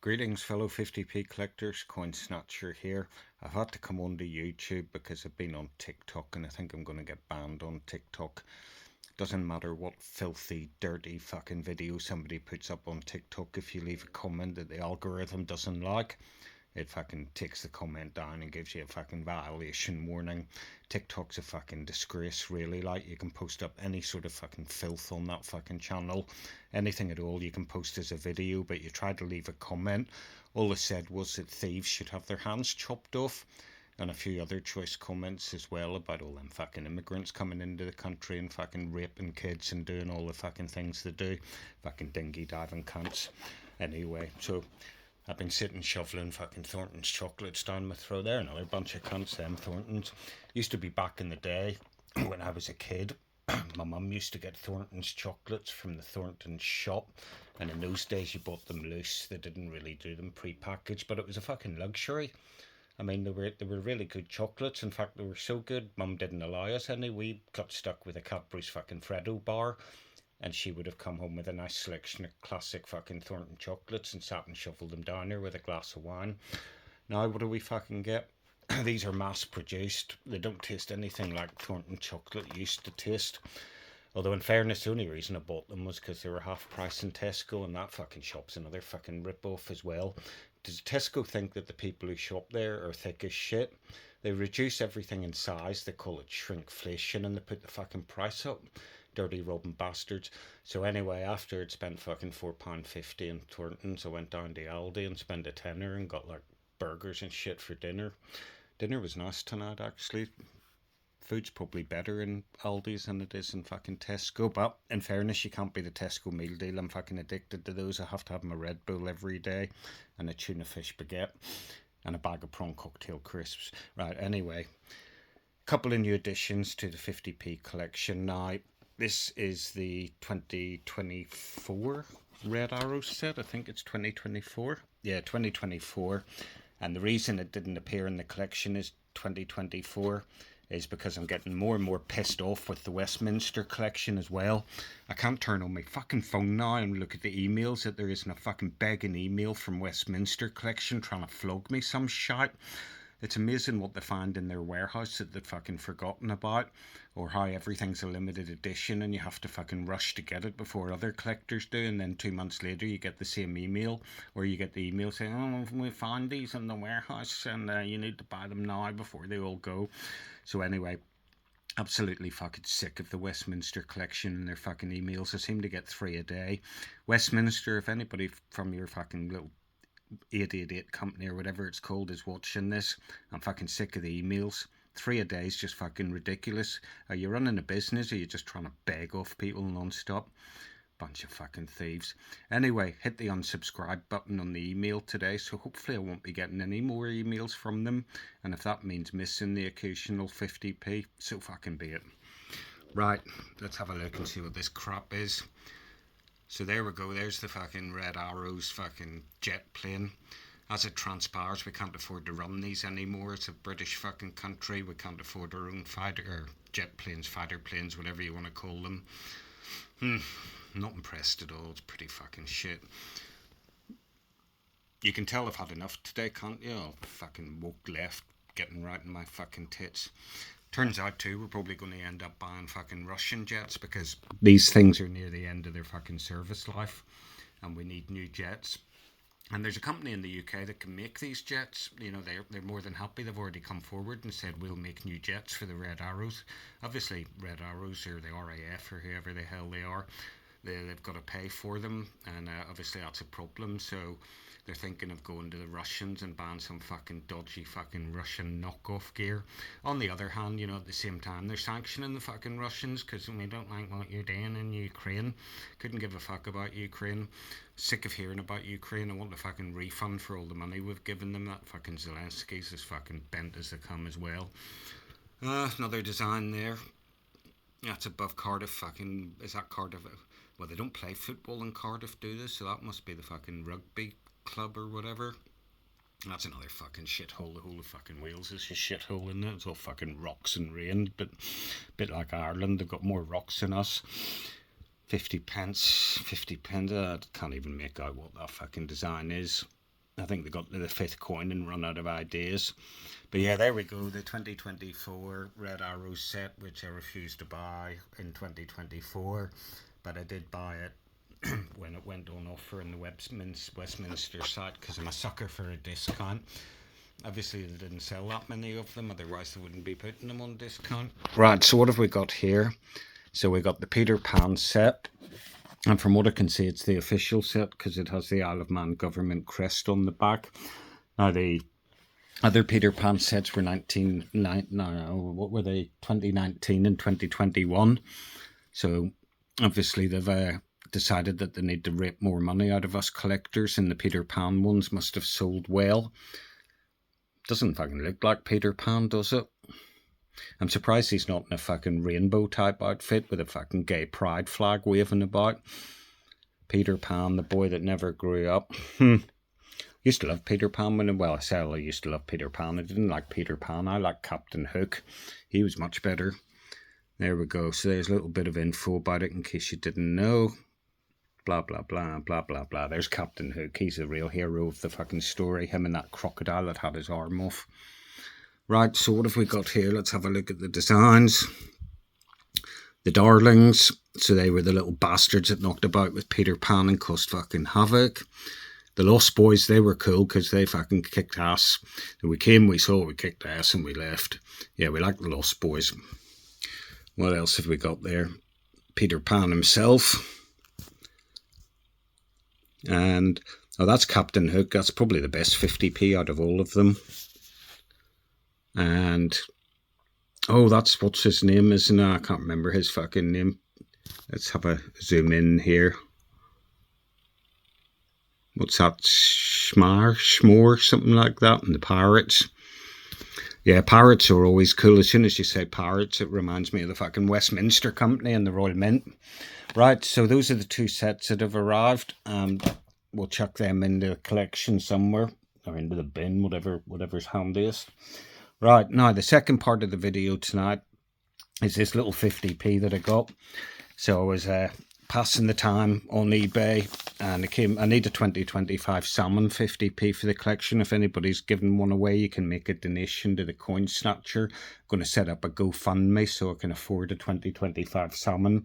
Greetings fellow 50p collectors, Coin Snatcher here. I've had to come onto YouTube because I've been on TikTok and I think I'm going to get banned on TikTok. Doesn't matter what filthy, dirty fucking video somebody puts up on TikTok, if you leave a comment that the algorithm doesn't like, it fucking takes the comment down and gives you a fucking violation warning. TikTok's a fucking disgrace, really. Like, you can post up any sort of fucking filth on that fucking channel. Anything at all you can post as a video, but you try to leave a comment. All they said was that thieves should have their hands chopped off. And a few other choice comments as well about all them fucking immigrants coming into the country and fucking raping kids and doing all the fucking things they do. Fucking dinghy diving cunts. Anyway, so I've been sitting shoveling fucking Thornton's chocolates down my throat. There, another bunch of cunts, them Thornton's. Used to be back in the day when I was a kid. My mum used to get Thornton's chocolates from the Thornton's shop, and in those days you bought them loose. They didn't really do them pre-packaged, but it was a fucking luxury. I mean, they were really good chocolates. In fact, they were so good, Mum didn't allow us any. We got stuck with a Cadbury's fucking Freddo bar, and she would have come home with a nice selection of classic fucking Thornton chocolates and sat and shoveled them down here with a glass of wine. Now, what do we fucking get? These are mass produced. They don't taste anything like Thornton chocolate used to taste. Although, in fairness, the only reason I bought them was because they were half price in Tesco, and that fucking shop's another fucking rip-off as well. Does Tesco think that the people who shop there are thick as shit? They reduce everything in size, they call it shrinkflation, and they put the fucking price up. Dirty robbing bastards. So anyway, after I'd spent fucking £4.50 in Thornton's, I went down to Aldi and spent a tenner and got like burgers and shit for dinner. Dinner was nice tonight, actually. Food's probably better in Aldi's than it is in fucking Tesco, but in fairness, you can't be the Tesco meal deal. I'm fucking addicted to those. I have to have my Red Bull every day and a tuna fish baguette and a bag of prawn cocktail crisps. Right, anyway, couple of new additions to the 50p collection. Now, this is the 2024 Red Arrow set. I think it's 2024. Yeah, 2024. And the reason it didn't appear in the collection is 2024 is because I'm getting more and more pissed off with the Westminster collection as well. I can't turn on my fucking phone now and look at the emails that there isn't a fucking begging email from Westminster collection trying to flog me some shite. It's amazing what they find in their warehouse that they've fucking forgotten about, or how everything's a limited edition and you have to fucking rush to get it before other collectors do, and then 2 months later you get the same email, or you get the email saying, oh, we found these in the warehouse and you need to buy them now before they all go. So anyway, absolutely fucking sick of the Westminster collection and their fucking emails. I seem to get 3 a day. Westminster, if anybody from your fucking little 888 company or whatever it's called is watching this, I'm fucking sick of the emails. 3 a day is just fucking ridiculous. Are you running a business, or are you just trying to beg off people non-stop? Bunch of fucking thieves. Anyway, hit the unsubscribe button on the email today, so hopefully I won't be getting any more emails from them, and if that means missing the occasional 50p, so fucking be it. Right, let's have a look and see what this crap is. So there we go, there's the fucking Red Arrow's fucking jet plane. As it transpires, we can't afford to run these anymore. It's a British fucking country. We can't afford our own fighter, or jet planes, fighter planes, whatever you want to call them. Not impressed at all. It's pretty fucking shit. You can tell I've had enough today, can't you? I'll fucking woke left, getting right in my fucking tits. Turns out too, we're probably going to end up buying fucking Russian jets, because these things are near the end of their fucking service life and we need new jets. And there's a company in the UK that can make these jets. You know, they're more than happy. They've already come forward and said, we'll make new jets for the Red Arrows. Obviously, Red Arrows, or the RAF, or whoever the hell they are, they've got to pay for them, and obviously that's a problem. So they're thinking of going to the Russians and buying some fucking dodgy fucking Russian knockoff gear. On the other hand, you know, at the same time, they're sanctioning the fucking Russians because we don't like what you're doing in Ukraine. Couldn't give a fuck about Ukraine. Sick of hearing about Ukraine. I want a fucking refund for all the money we've given them. That fucking Zelensky's as fucking bent as they come as well. Another design there. That's above Cardiff fucking... Is that Cardiff? Well, they don't play football in Cardiff, do they? So that must be the fucking rugby club or whatever. That's another fucking shithole. The whole of fucking Wales is a shithole, isn't it? It's all fucking rocks and rain, but a bit like Ireland, they've got more rocks than us. 50 pence, I can't even make out what that fucking design is. I think they got to the 5th coin and run out of ideas. But yeah, there we go, the 2024 Red Arrow set, which I refused to buy in 2024, but I did buy it when it went on offer in the Westminster site because I'm a sucker for a discount. Obviously, they didn't sell that many of them, otherwise they wouldn't be putting them on discount. Right, so what have we got here? So we got the Peter Pan set, and from what I can see, it's the official set because it has the Isle of Man government crest on the back. Now, the other Peter Pan sets were 2019 and 2021. So obviously they've decided that they need to rip more money out of us collectors, and the Peter Pan ones must have sold well. Doesn't fucking look like Peter Pan, does it? I'm surprised he's not in a fucking rainbow type outfit with a fucking gay pride flag waving about. Peter Pan, the boy that never grew up. Used to love Peter Pan when, well, I say I used to love Peter Pan. I didn't like Peter Pan. I liked Captain Hook. He was much better. There we go. So there's a little bit of info about it in case you didn't know. Blah, blah, blah, blah, blah, blah. There's Captain Hook. He's the real hero of the fucking story. Him and that crocodile that had his arm off. Right, so what have we got here? Let's have a look at the designs. The Darlings. So they were the little bastards that knocked about with Peter Pan and caused fucking havoc. The Lost Boys, they were cool because they fucking kicked ass. And we came, we saw, we kicked ass and we left. Yeah, we like the Lost Boys. What else have we got there? Peter Pan himself. And, oh, that's Captain Hook. That's probably the best 50p out of all of them. And, oh, that's what's his name, isn't it? I can't remember his fucking name. Let's have a zoom in here. What's that? Schmore, something like that. And the pirates. Yeah, pirates are always cool. As soon as you say pirates, it reminds me of the fucking Westminster Company and the Royal Mint. Right, so those are the two sets that have arrived. And we'll chuck them into the collection somewhere. Or into the bin, whatever's handiest. Right, now the second part of the video tonight is this little 50p that I got. So I was passing the time on eBay, and I need a 2025 Salmon 50p for the collection. If anybody's giving one away, you can make a donation to the Coin Snatcher. I'm going to set up a GoFundMe so I can afford a 2025 Salmon.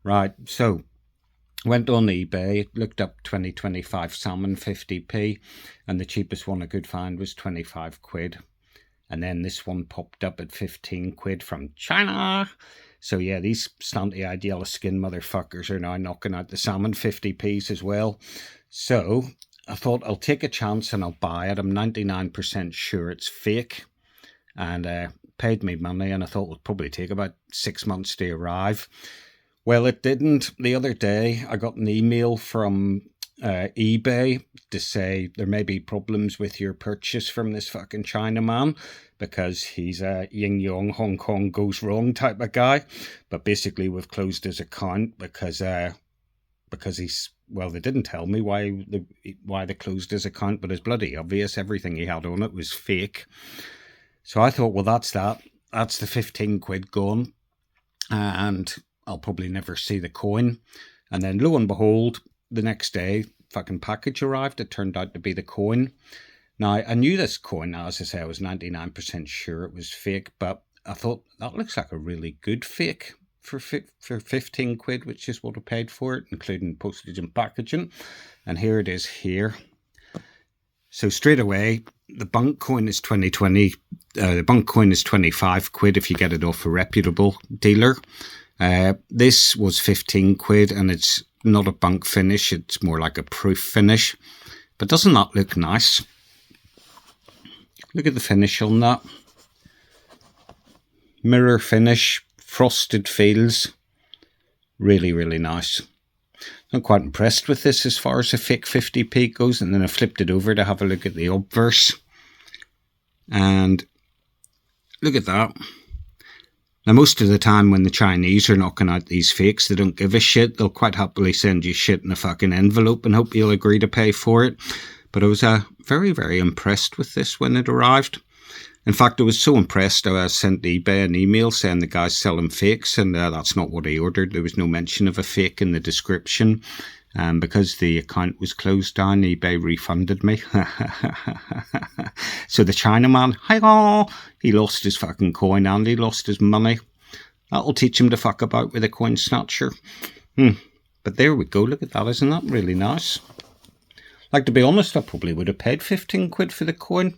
Right, so went on eBay, looked up 2025 Salmon 50p, and the cheapest one I could find was 25 quid. And then this one popped up at 15 quid from China. So yeah, these slanty-eyed yellow skin motherfuckers are now knocking out the Salmon 50p's as well. So I thought I'll take a chance and I'll buy it. I'm 99% sure it's fake. And paid me money, and I thought it would probably take about 6 months to arrive. Well, it didn't. The other day I got an email from eBay to say there may be problems with your purchase from this fucking Chinaman because he's a Ying Yong Hong Kong goes wrong type of guy. But basically we've closed his account because he's, well, they didn't tell me why they closed his account, but it's bloody obvious. Everything he had on it was fake. So I thought, well, that's that. That's the 15 quid gone, and I'll probably never see the coin. And then lo and behold, the next day, fucking package arrived. It turned out to be the coin. Now, I knew this coin. As I say, I was 99% sure it was fake, but I thought that looks like a really good fake for 15 quid, which is what I paid for it, including postage and packaging. And here it is here. So straight away, the bunk coin is 25 quid if you get it off a reputable dealer. This was 15 quid, and it's not a bunk finish, it's more like a proof finish. But doesn't that look nice? Look at the finish on that. Mirror finish, frosted feels. Really, really nice. I'm quite impressed with this as far as a fake 50p goes. And then I flipped it over to have a look at the obverse. And look at that. Now, most of the time when the Chinese are knocking out these fakes, they don't give a shit. They'll quite happily send you shit in a fucking envelope and hope you'll agree to pay for it. But I was very, very impressed with this when it arrived. In fact, I was so impressed, I sent eBay an email saying the guy's selling fakes, and that's not what I ordered. There was no mention of a fake in the description. And because the account was closed down, eBay refunded me. So the Chinaman, hi-oh, he lost his fucking coin and he lost his money. That'll teach him to fuck about with a coin snatcher. But there we go, look at that, isn't that really nice? Like, to be honest, I probably would have paid 15 quid for the coin.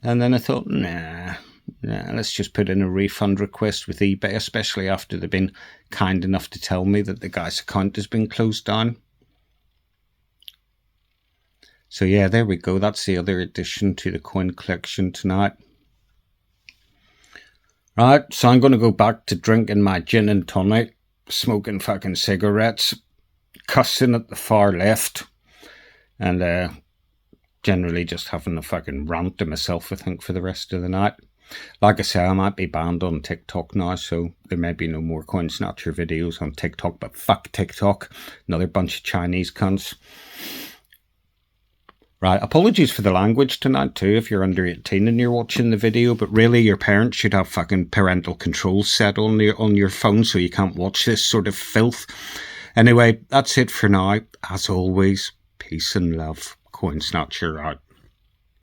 And then I thought, nah, let's just put in a refund request with eBay, especially after they've been kind enough to tell me that the guy's account has been closed down. So yeah, there we go. That's the other addition to the coin collection tonight. Right, so I'm going to go back to drinking my gin and tonic, smoking fucking cigarettes, cussing at the far left, and generally just having a fucking rant to myself, I think, for the rest of the night. Like I say, I might be banned on TikTok now, so there may be no more coin snatcher videos on TikTok, but fuck TikTok. Another bunch of Chinese cunts. Right, apologies for the language tonight too if you're under 18 and you're watching the video, but really your parents should have fucking parental controls set on your phone so you can't watch this sort of filth. Anyway, that's it for now. As always, peace and love. Coin snatcher out.